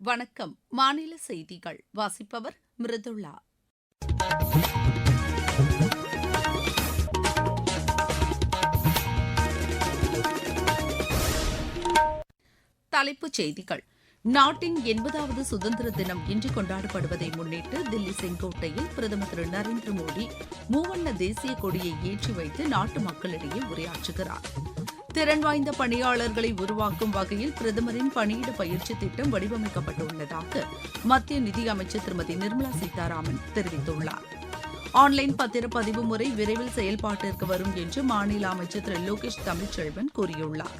வணக்கம். மாநில செய்திகள் வாசிப்பவர் மிருதுளா. தலைப்புச் செய்திகள். நாட்டின் 80வது சுதந்திர தினம் இன்று கொண்டாடப்படுவதை முன்னிட்டு தில்லி செங்கோட்டையில் பிரதமர் திரு நரேந்திர மோடி மூவண்ண தேசிய கொடியை ஏற்றி வைத்து நாட்டு மக்களிடையே உரையாற்றுகிறார். திறன் வாய்ந்த பணியாளர்களை உருவாக்கும் வகையில் பிரதமரின் பணியிட பயிற்சி திட்டம் வடிவமைக்கப்பட்டுள்ளதாக மத்திய நிதியமைச்சர் திருமதி நிர்மலா சீதாராமன் தெரிவித்துள்ளார். ஆன்லைன் பத்திரப்பதிவு முறை விரைவில் செயல்பாட்டிற்கு வரும் என்று மாநில அமைச்சர் திரு லோகேஷ் தமிழ்ச்செல்வன் கூறியுள்ளார்.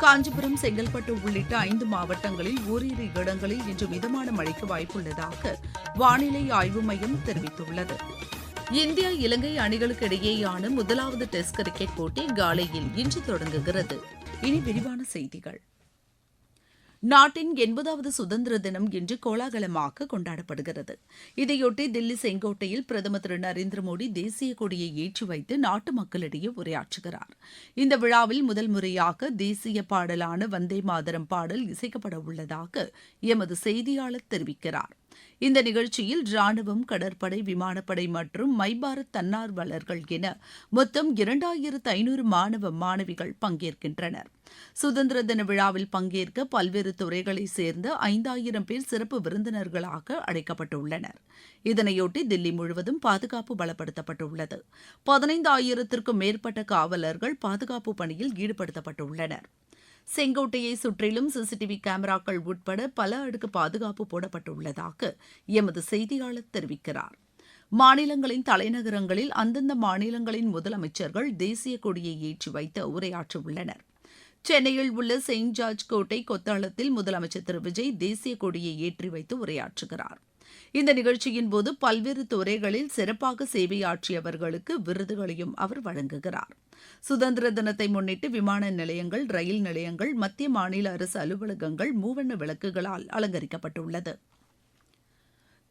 காஞ்சிபுரம், செங்கல்பட்டு உள்ளிட்ட 5 மாவட்டங்களில் ஓரிரு இடங்களில் இன்று மிதமான மழைக்கு வாய்ப்புள்ளதாக வானிலை ஆய்வு மையம் தெரிவித்துள்ளது. இந்தியா இலங்கை அணிகளுக்கு இடையேயான முதலாவது டெஸ்ட் கிரிக்கெட் போட்டி காலையில் இன்று தொடங்குகிறது. இனி விரிவான செய்திகள். நாட்டின் 80வது சுதந்திர தினம் இன்று கோலாகலமாக கொண்டாடப்படுகிறது. இதையொட்டி தில்லி செங்கோட்டையில் பிரதமர் திரு நரேந்திர மோடி தேசிய கொடியை ஏற்றி வைத்து நாட்டு மக்களிடையே உரையாற்றுகிறார். இந்த விழாவில் முதல் முறையாக தேசிய பாடலான வந்தே மாதரம் பாடல் இசைக்கப்பட உள்ளதாக எமது செய்தியாளர் தெரிவிக்கிறார். இந்த நிகழ்ச்சியில் ராணுவம், கடற்படை, விமானப்படை மற்றும் மை பாரத் தன்னார்வலர்கள் என மொத்தம் 2500 மாணவ மாணவிகள் பங்கேற்கின்றனர். சுதந்திர தின விழாவில் பங்கேற்க பல்வேறு துறைகளைச் சேர்ந்த 5000 பேர் சிறப்பு விருந்தினர்களாக அழைக்கப்பட்டுள்ளனர். இதனையொட்டி தில்லி முழுவதும் பாதுகாப்பு பலப்படுத்தப்பட்டுள்ளது. 15,000த்திற்கும் மேற்பட்ட காவலர்கள் பாதுகாப்பு பணியில் ஈடுபடுத்தப்பட்டுள்ளனர். செங்கோட்டையை சுற்றிலும் சிசிடிவி கேமராக்கள் உட்பட பல அடுக்கு பாதுகாப்பு போடப்பட்டுள்ளதாக எமது செய்தியாளர் தெரிவிக்கிறார். மாநிலங்களின் தலைநகரங்களில் அந்தந்த மாநிலங்களின் முதலமைச்சர்கள் தேசிய கொடியை ஏற்றி வைத்து உரையாற்றவுள்ளனர். சென்னையில் உள்ள செயின்ட் ஜார்ஜ் கோட்டை கொத்தளத்தில் முதலமைச்சர் திரு விஜய் தேசிய கொடியை ஏற்றி வைத்து உரையாற்றுகிறார். இந்த நிகழ்ச்சியின் போது பல்வேறு துறைகளில் சிறப்பாக சேவையாற்றியவர்களுக்கு விருதுகளையும் அவர் வழங்குகிறார். சுதந்திர தினத்தை முன்னிட்டு விமான நிலையங்கள், ரயில் நிலையங்கள், மத்திய மாநில அரசு அலுவலகங்கள் மூவண்ண விளக்குகளால் அலங்கரிக்கப்பட்டுள்ளது.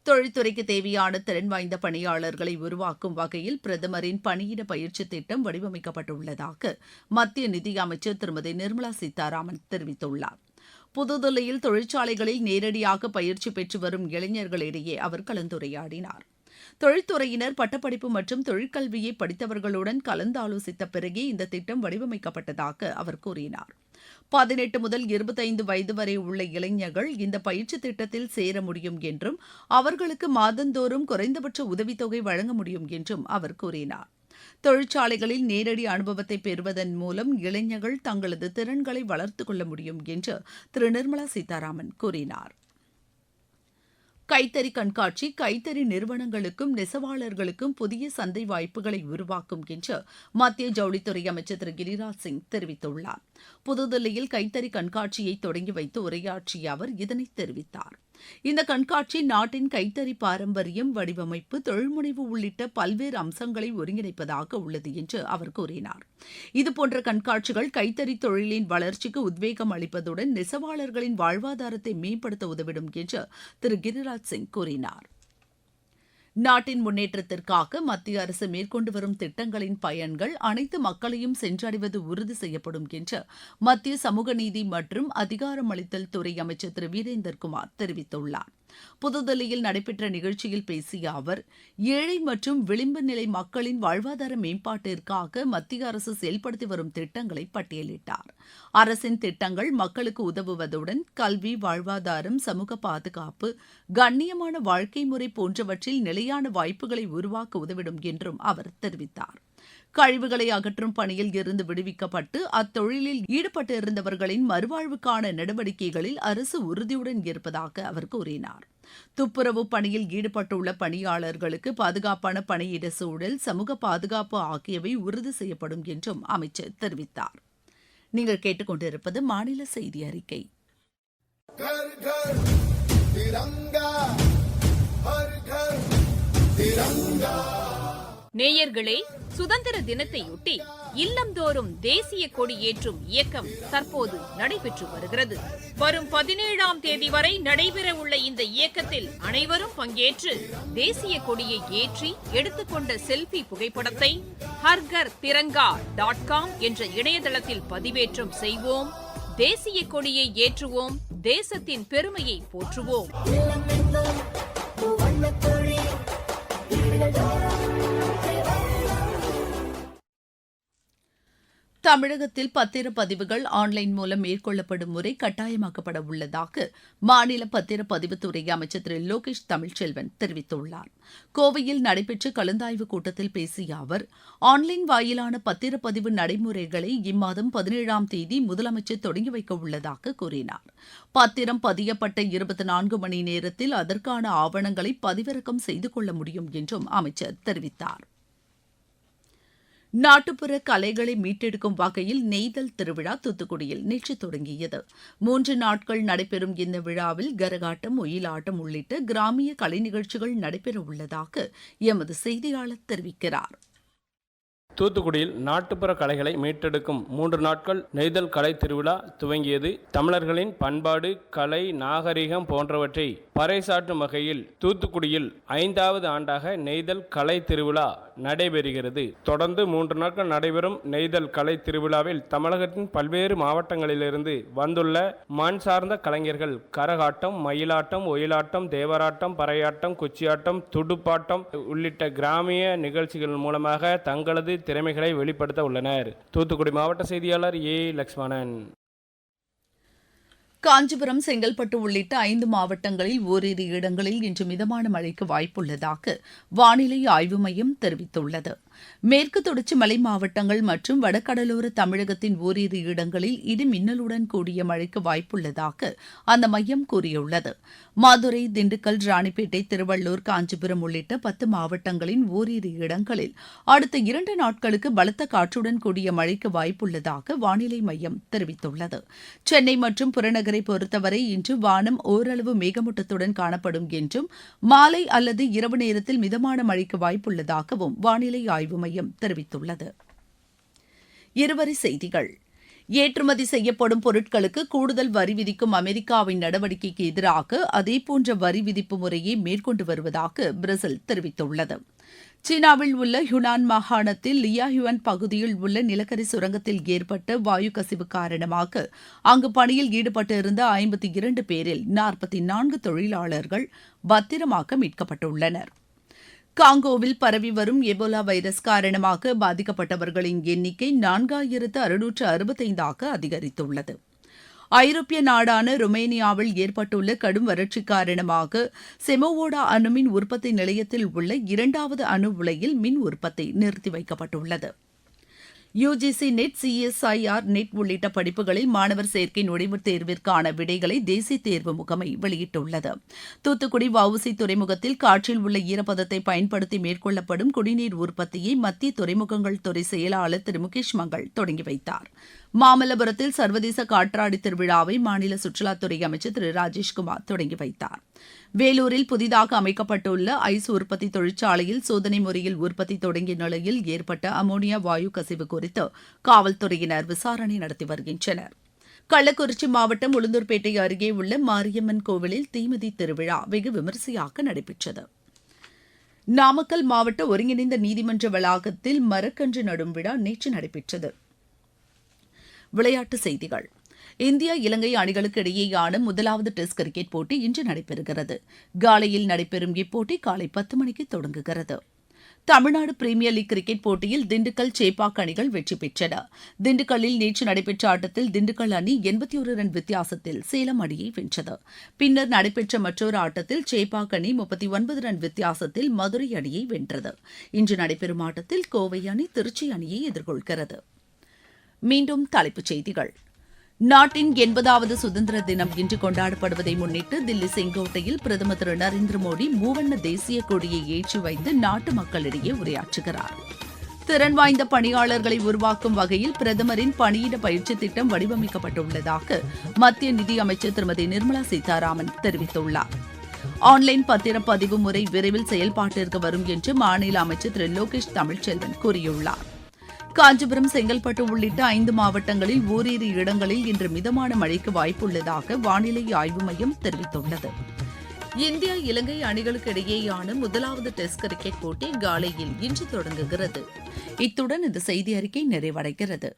தொழில்துறைக்கு தேவையான திறன் வாய்ந்த பணியாளர்களை உருவாக்கும் வகையில் பிரதமரின் பணியிட பயிற்சி திட்டம் வடிவமைக்கப்பட்டுள்ளதாக மத்திய நிதியமைச்சர் திருமதி நிர்மலா சீதாராமன் தெரிவித்துள்ளார். புதுதில்லியில் தொழிற்சாலைகளில் நேரடியாக பயிற்சி பெற்று வரும் இளைஞர்களிடையே அவர் கலந்துரையாடினார். தொழில்துறையினர் பட்டப்படிப்பு மற்றும் தொழிற்கல்வியை படித்தவர்களுடன் கலந்தாலோசித்த பிறகே இந்த திட்டம் வடிவமைக்கப்பட்டதாக அவர் கூறினார். 18 முதல் 25 வயது வரை உள்ள இளைஞர்கள் இந்த பயிற்சி திட்டத்தில் சேர முடியும் என்றும் அவர்களுக்கு மாதந்தோறும் குறைந்தபட்ச உதவித்தொகை வழங்க முடியும் என்றும் அவர் கூறினார். தொழிற்சாலைகளில் நேரடி அனுபவத்தை பெறுவதன் மூலம் இளைஞர்கள் தங்களது திறன்களை வளர்த்துக் கொள்ள முடியும் என்று திரு நிர்மலா சீதாராமன் கூறினார். கைத்தறி கண்காட்சி கைத்தறி நிறுவனங்களுக்கும் நெசவாளர்களுக்கும் புதிய சந்தை வாய்ப்புகளை உருவாக்கும் என்று மத்திய ஜவுளித்துறை அமைச்சர் திரு கிரிராஜ் சிங் தெரிவித்துள்ளார். புதுதில்லியில் கைத்தறி கண்காட்சியை தொடங்கி வைத்து உரையாற்றிய அவர் இதனை தெரிவித்தார். இந்த கண்காட்சி நாட்டின் கைத்தறி பாரம்பரியம், வடிவமைப்பு, தொழில்முனைவு உள்ளிட்ட பல்வேறு அம்சங்களை ஒருங்கிணைப்பதாக உள்ளது என்று அவர் கூறினார். இதுபோன்ற கண்காட்சிகள் கைத்தறி தொழிலின் வளர்ச்சிக்கு உத்வேகம் அளிப்பதுடன் நெசவாளர்களின் வாழ்வாதாரத்தை மேம்படுத்த உதவிடும் என்று திரு கிரிராஜ் சிங் கூறினார். நாட்டின் முன்னேற்றத்திற்காக மத்திய அரசு மேற்கொண்டு வரும் திட்டங்களின் பயன்கள் அனைத்து மக்களையும் சென்றடைவது உறுதி செய்யப்படும் என்று மத்திய சமூக நீதி மற்றும் அதிகாரமளித்தல் துறை அமைச்சர் திரு வீரேந்தர்குமார் தெரிவித்துள்ளார். புதுதில்லியில் நடைபெற்ற நிகழ்ச்சியில் பேசிய அவர், ஏழை மற்றும் விளிம்பு நிலை மக்களின் வாழ்வாதார மேம்பாட்டிற்காக மத்திய அரசு செயல்படுத்தி வரும் திட்டங்களை பட்டியலிட்டார். அரசின் திட்டங்கள் மக்களுக்கு உதவுவதுடன் கல்வி, வாழ்வாதாரம், சமூக பாதுகாப்பு, கண்ணியமான வாழ்க்கை முறை போன்றவற்றில் நிலையான வாய்ப்புகளை உருவாக்க உதவிடும் என்றும் அவர் தெரிவித்தார். கழிவுகளை அகற்றும் பணியில் இருந்து விடுவிக்கப்பட்டு அத்தொழிலில் ஈடுபட்டிருந்தவர்களின் மறுவாழ்வுக்கான நடவடிக்கைகளில் அரசு உறுதியுடன் இருப்பதாக அவர் கூறினார். துப்புரவு பணியில் ஈடுபட்டுள்ள பணியாளர்களுக்கு பாதுகாப்பான பணியிட சூழல், சமூக பாதுகாப்பு ஆகியவை உறுதி செய்யப்படும் என்றும் அமைச்சர் தெரிவித்தார். நீங்கள் கேட்டுக்கொண்டிருப்பது மாநில செய்தி அறிக்கை. நேயர்களே, சுதந்திர தினத்தையொட்டி இல்லந்தோறும் தேசிய கொடி ஏற்றும் இயக்கம் தற்போது நடைபெற்று வருகிறது. வரும் 17ஆம் தேதி வரை நடைபெறவுள்ள இந்த இயக்கத்தில் அனைவரும் பங்கேற்று தேசிய கொடியை ஏற்றி எடுத்துக்கொண்ட செல்ஃபி புகைப்படத்தை harghar.tiranga.com என்ற இணையதளத்தில் பதிவேற்றம் செய்வோம். தேசிய கொடியை ஏற்றுவோம், தேசத்தின் பெருமையை போற்றுவோம். தமிழகத்தில் பத்திரப்பதிவுகள் ஆன்லைன் மூலம் மேற்கொள்ளப்படும் முறை கட்டாயமாக்கப்பட உள்ளதாக மாநில பத்திரப்பதிவுத்துறை அமைச்சர் திரு லோகேஷ் தமிழ்ச்செல்வன் தெரிவித்துள்ளார். கோவையில் நடைபெற்ற கலந்தாய்வு கூட்டத்தில் பேசிய அவர், ஆன்லைன் வாயிலான பத்திரப்பதிவு நடைமுறைகளை இம்மாதம் 17ஆம் தேதி முதலமைச்சர் தொடங்கி வைக்க உள்ளதாக கூறினார். பத்திரம் பதியப்பட்ட 24 மணி நேரத்தில் அதற்கான ஆவணங்களை பதிவிறக்கம் செய்து கொள்ள முடியும் என்றும் அமைச்சர் தெரிவித்தார். நாட்டுப்புற கலைகளை மீட்டெடுக்கும் வகையில் நெய்தல் திருவிழா தூத்துக்குடியில் நேற்று தொடங்கியது. 3 நாட்கள் நடைபெறும் இந்த விழாவில் கரகாட்டம், ஒயிலாட்டம் உள்ளிட்ட கிராமிய கலை நிகழ்ச்சிகள் நடைபெறவுள்ளதாக எமது செய்தியாளர் தெரிவிக்கிறார். தூத்துக்குடியில் நாட்டுப்புற கலைகளை மீட்டெடுக்கும் 3 நாட்கள் நெய்தல் கலை திருவிழா துவங்கியது. தமிழர்களின் பண்பாடு, கலை, நாகரிகம் போன்றவற்றை பறைசாற்றும் வகையில் தூத்துக்குடியில் 5வது ஆண்டாக நெய்தல் கலை திருவிழா நடைபெறுகிறது. தொடர்ந்து 3 நாட்கள் நடைபெறும் நெய்தல் கலை திருவிழாவில் தமிழகத்தின் பல்வேறு மாவட்டங்களிலிருந்து வந்துள்ள மண் சார்ந்த கலைஞர்கள் கரகாட்டம், மயிலாட்டம், ஒயிலாட்டம், தேவராட்டம், பறையாட்டம், குச்சியாட்டம், துடுப்பாட்டம் உள்ளிட்ட கிராமிய நிகழ்ச்சிகள் மூலமாக தங்களது திறமைகளை வெளிப்படுத்த உள்ளனர். தூத்துக்குடி மாவட்ட செய்தியாளர் ஏ. லக்ஷ்மணன். காஞ்சிபுரம், செங்கல்பட்டு உள்ளிட்ட 5 மாவட்டங்களில் ஓரிரு இடங்களில் இன்று மிதமான மழைக்கு வாய்ப்புள்ளதாக வானிலை ஆய்வு மையம் தெரிவித்துள்ளது. மேற்கு தொடர்ச்சி மலை மாவட்டங்கள் மற்றும் வடகடலோர தமிழகத்தின் ஓரிரு இடங்களில் இடி மின்னலுடன் கூடிய மழைக்கு வாய்ப்புள்ளதாக அந்த மையம் கூறியுள்ளது. மதுரை, திண்டுக்கல், ராணிப்பேட்டை, திருவள்ளூர், காஞ்சிபுரம் உள்ளிட்ட 10 மாவட்டங்களின் ஓரிரு இடங்களில் அடுத்த 2 நாட்களுக்கு பலத்த காற்றுடன் கூடிய மழைக்கு வாய்ப்புள்ளதாக வானிலை மையம் தெரிவித்துள்ளது. சென்னை மற்றும் புறநகரை பொறுத்தவரை இன்று வானம் ஓரளவு மேகமூட்டத்துடன் காணப்படும் என்றும் மாலை அல்லது இரவு நேரத்தில் மிதமான மழைக்கு வாய்ப்புள்ளதாகவும் வானிலை ஆய்வு மையம் தெரிவித்துள்ளது. இருவரி செய்திகள். ஏற்றுமதி செய்யப்படும் பொருட்களுக்கு கூடுதல் வரி விதிக்கும் அமெரிக்காவின் நடவடிக்கைக்கு எதிராக அதேபோன்ற வரி விதிப்பு முறையை மேற்கொண்டு வருவதாக பிரேசில் தெரிவித்துள்ளது. சீனாவில் உள்ள ஹுனான் மாகாணத்தில் லியாஹுவான் பகுதியில் உள்ள நிலக்கரி சுரங்கத்தில் ஏற்பட்ட வாயு கசிவு காரணமாக அங்கு பணியில் ஈடுபட்டிருந்த 52 பேரில் 44 தொழிலாளர்கள் பத்திரமாக மீட்கப்பட்டுள்ளனர். காங்கோவில் பரவி வரும் எபோலா வைரஸ் காரணமாக பாதிக்கப்பட்டவர்களின் எண்ணிக்கை 4665 அதிகரித்துள்ளது. ஐரோப்பிய நாடான ருமேனியாவில் ஏற்பட்டுள்ள கடும் வறட்சி காரணமாக செமோவோடா அணுமின் உற்பத்தி நிலையத்தில் உள்ள 2வது அணு உலையில் மின் உற்பத்தி நிறுத்தி வைக்கப்பட்டுள்ளது. யுஜிசி நெட், சிஎஸ்ஐஆர் நெட் உள்ளிட்ட படிப்புகளில் மாணவர் சேர்க்கை நுழைவுத் தேர்விற்கான விடைகளை தேசிய தேர்வு முகமை வெளியிட்டுள்ளது. தூத்துக்குடி வஉசி துறைமுகத்தில் காற்றில் உள்ள ஈரப்பதத்தை பயன்படுத்தி மேற்கொள்ளப்படும் குடிநீர் உற்பத்தியை மத்திய துறைமுகங்கள் துறை செயலாளர் திரு முகேஷ் மங்கள் தொடங்கி வைத்தார். மாமல்லபுரத்தில் சர்வதேச காற்றாடி திருவிழாவை மாநில சுற்றுலாத்துறை அமைச்சர் திரு ராஜேஷ்குமார் தொடங்கி வைத்தார். வேலூரில் புதிதாக அமைக்கப்பட்டுள்ள ஐஸ் உற்பத்தி தொழிற்சாலையில் சோதனை முறையில் உற்பத்தி தொடங்கிய நிலையில் ஏற்பட்ட அமோனியா வாயு கசிவு குறித்து காவல்துறையினர் விசாரணை நடத்தி வருகின்றனர். கள்ளக்குறிச்சி மாவட்டம் உளுந்தூர்பேட்டை அருகே உள்ள மாரியம்மன் கோவிலில் தீமிதி திருவிழா வெகு விமரிசையாக நடைபெற்றது. நாமக்கல் மாவட்ட ஒருங்கிணைந்த நீதிமன்ற வளாகத்தில் மரக்கன்று நடும் விழா நேற்று நடைபெற்றது. விளையாட்டுச் செய்திகள். இந்தியா இலங்கை அணிகளுக்கு இடையேயான முதலாவது டெஸ்ட் கிரிக்கெட் போட்டி இன்று நடைபெறுகிறது. காலையில் நடைபெறும் இப்போட்டி காலை 10 மணிக்கு தொடங்குகிறது. தமிழ்நாடு பிரீமியர் லீக் கிரிக்கெட் போட்டியில் திண்டுக்கல், சேப்பாக் அணிகள் வெற்றி பெற்றன. திண்டுக்கல்லில் நேற்று நடைபெற்ற ஆட்டத்தில் திண்டுக்கல் அணி 81 ரன் வித்தியாசத்தில் சேலம் அணியை வென்றது. பின்னர் நடைபெற்ற மற்றொரு ஆட்டத்தில் சேப்பாக் அணி 39 ரன் வித்தியாசத்தில் மதுரை அணியை வென்றது. இன்று நடைபெறும் ஆட்டத்தில் கோவை அணி திருச்சி அணியை எதிர்கொள்கிறது. மீண்டும் தலைப்புச் செய்திகள். நாட்டின் 80வது சுதந்திர தினம் இன்று கொண்டாடப்படுவதை முன்னிட்டு தில்லி செங்கோட்டையில் பிரதமர் திரு நரேந்திர மோடி மூவண்ண தேசிய கொடியை ஏற்றி வைத்து நாட்டு மக்களிடையே உரையாற்றுகிறார். திறன் வாய்ந்த பணியாளர்களை உருவாக்கும் வகையில் பிரதமரின் பணியிட பயிற்சி திட்டம் வடிவமைக்கப்பட்டுள்ளதாக மத்திய நிதியமைச்சர் திருமதி நிர்மலா சீதாராமன் தெரிவித்துள்ளார். ஆன்லைன் பத்திரப்பதிவு முறை விரைவில் செயல்பாட்டிற்கு வரும் என்று மாநில அமைச்சர் திரு லோகேஷ் தமிழ்ச்செல்வன் கூறியுள்ளார். காஞ்சிபுரம், செங்கல்பட்டு உள்ளிட்ட 5 மாவட்டங்களில் ஓரிரு இடங்களில் இன்று மிதமான மழைக்கு வாய்ப்புள்ளதாக வானிலை ஆய்வு மையம் தெரிவித்துள்ளது. இந்தியா இலங்கை அணிகளுக்கு இடையேயான முதலாவது டெஸ்ட் கிரிக்கெட் போட்டி காலையில் இன்று தொடங்குகிறது. இத்துடன் இந்த செய்தி அறிக்கை நிறைவடைகிறது.